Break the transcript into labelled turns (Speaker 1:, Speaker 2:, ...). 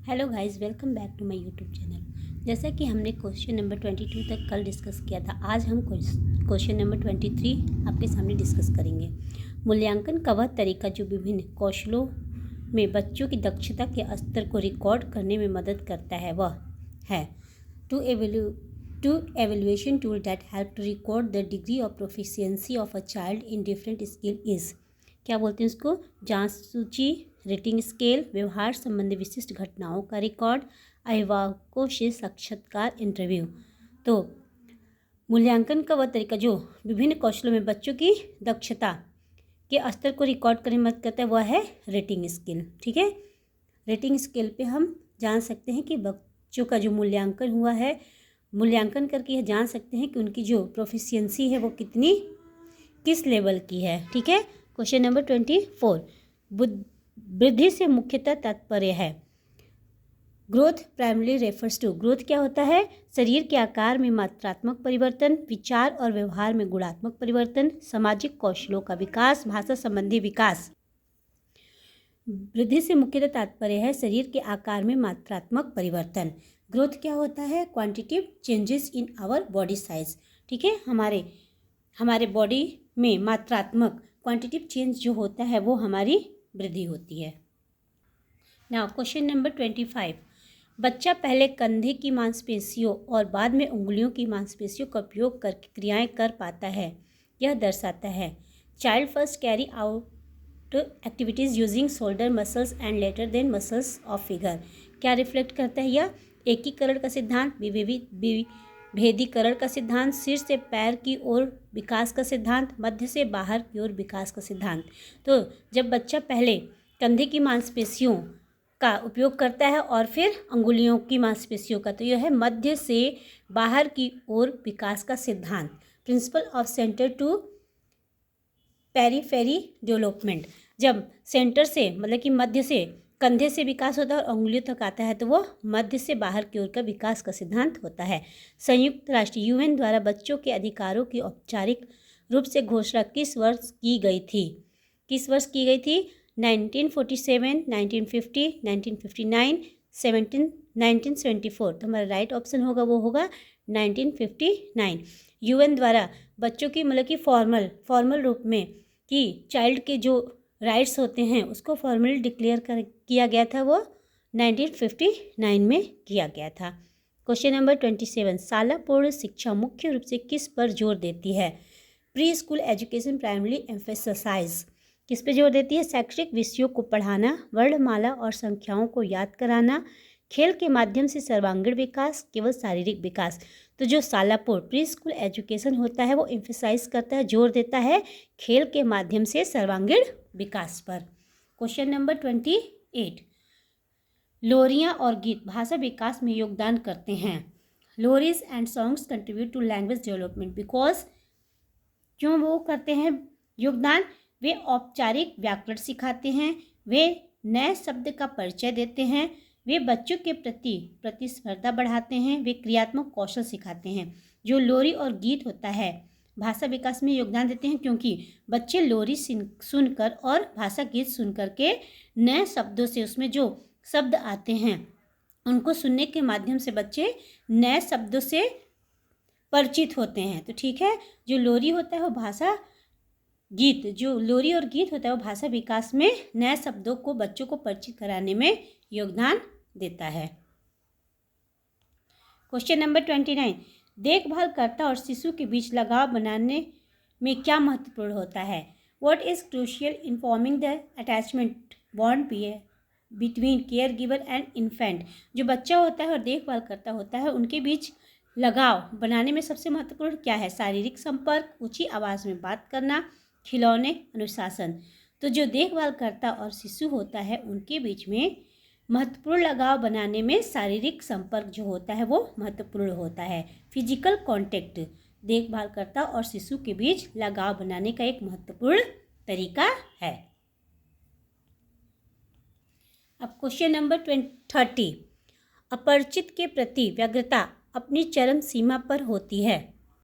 Speaker 1: Hello guys, welcome back to my YouTube channel. जैसा कि हमने क्वेश्चन नंबर 22 तक कल डिस्कस किया था, आज हम क्वेश्चन नंबर 23 आपके सामने डिस्कस करेंगे। मूल्यांकन का वह तरीका जो विभिन्न कौशलों में बच्चों की दक्षता के स्तर को रिकॉर्ड करने में मदद करता है वह है to evaluation tool that help to record the degree of proficiency of a child in different skill is। क्या बोलते हैं उसको? जांच सूची, रेटिंग स्केल, व्यवहार संबंधी विशिष्ट घटनाओं का रिकॉर्ड, अभिभावकों से साक्षात्कार, इंटरव्यू। तो मूल्यांकन का वह तरीका जो विभिन्न कौशलों में बच्चों की दक्षता के स्तर को रिकॉर्ड करने में मदद करता है वह है रेटिंग स्केल। ठीक है, रेटिंग स्केल पे हम जान सकते हैं कि बच्चों का जो मूल्यांकन हुआ है, मूल्यांकन करके यह जान सकते हैं कि उनकी जो प्रोफिशिएंसी है वो किस लेवल की है। ठीक है, क्वेश्चन नंबर 24, वृद्धि से मुख्यतः तात्पर्य है। Growth primary refers to, growth क्या होता है? शरीर के आकार में मात्रात्मक परिवर्तन, विचार और व्यवहार में गुणात्मक परिवर्तन, सामाजिक कौशलों का विकास, भाषा संबंधी विकास। वृद्धि से मुख्यतः तात्पर्य है शरीर के आकार में मात्रात्मक परिवर्तन। ग्रोथ क्या होता है? Quantitative changes in our body size. ठीक है, हमारे बॉडी में मात्रात्मक क्वांटिटिव चेंज जो होता है वो हमारी वृद्धि होती है। नाउ क्वेश्चन नंबर 25, बच्चा पहले कंधे की मांसपेशियों और बाद में उंगलियों की मांसपेशियों का उपयोग करके क्रियाएं कर पाता है। यह दर्शाता है child first carry out activities using shoulder muscles and later then muscles of finger. क्या रिफ्लेक्ट करता है यह? एकीकरण का सिद्धांत, भेदीकरण का सिद्धांत, सिर से पैर की ओर विकास का सिद्धांत, मध्य से बाहर की ओर विकास का सिद्धांत। तो जब बच्चा पहले कंधे की मांसपेशियों का उपयोग करता है और फिर अंगुलियों की मांसपेशियों का, तो यह है मध्य से बाहर की ओर विकास का सिद्धांत, principle of centre to periphery development. जब सेंटर से मतलब कि मध्य से कंधे से विकास होता है और अंगुलियों तक आता है तो वो मध्य से बाहर की ओर का विकास का सिद्धांत होता है। संयुक्त राष्ट्र यूएन द्वारा बच्चों के अधिकारों की औपचारिक रूप से घोषणा किस वर्ष की गई थी? 1947, 1950, 1959, 1974। तो हमारा राइट ऑप्शन होगा वो होगा 1959। यूएन द्वारा बच्चों की मतलब कि फॉर्मल रूप में कि चाइल्ड के जो राइट्स होते हैं उसको फॉर्मली डिक्लेयर किया गया था, वो 1959 में किया गया था। क्वेश्चन नंबर 27, शाला पूर्ण शिक्षा मुख्य रूप से किस पर जोर देती है? Preschool education primary emphasise किस पे जोर देती है? शैक्षिक विषयों को पढ़ाना, वर्णमाला और संख्याओं को याद कराना, खेल के माध्यम से सर्वांगीण विकास, केवल शारीरिक विकास। तो जो शालापुर प्री स्कूल एजुकेशन होता है वो एम्फेसाइज करता है, जोर देता है खेल के माध्यम से सर्वांगीण विकास पर। क्वेश्चन नंबर 28, लोरियां और गीत भाषा विकास में योगदान करते हैं। लोरीज and songs contribute to language development because, क्यों वो करते हैं योगदान? वे औपचारिक व्याकरण सिखाते हैं, वे नए शब्द का परिचय देते हैं, वे बच्चों के प्रति प्रतिस्पर्धा बढ़ाते हैं, वे क्रियात्मक कौशल सिखाते हैं। जो लोरी और गीत होता है भाषा विकास में योगदान देते हैं क्योंकि बच्चे लोरी सुनकर और भाषा गीत सुनकर के नए शब्दों से, उसमें जो शब्द आते हैं उनको सुनने के माध्यम से बच्चे नए शब्दों से परिचित होते हैं। तो ठीक है, जो लोरी होता है वो लोरी और गीत होता है वो भाषा विकास में नए शब्दों को बच्चों को परिचित कराने में योगदान देता है। क्वेश्चन नंबर 29, देखभालकर्ता और शिशु के बीच लगाव बनाने में क्या महत्वपूर्ण होता है? What is crucial in forming the attachment bond between care giver and infant. जो बच्चा होता है और देखभालकर्ता होता है उनके बीच लगाव बनाने में सबसे महत्वपूर्ण क्या है? शारीरिक संपर्क, ऊंची आवाज़ में बात करना, खिलौने, अनुशासन। तो जो देखभालकर्ता और शिशु होता है उनके बीच में महत्वपूर्ण लगाव बनाने में शारीरिक संपर्क जो होता है वो महत्वपूर्ण होता है। फिजिकल कांटेक्ट देखभालकर्ता और शिशु के बीच लगाव बनाने का एक महत्वपूर्ण तरीका है। अब क्वेश्चन नंबर 30, अपरिचित के प्रति व्यग्रता अपनी चरम सीमा पर होती है।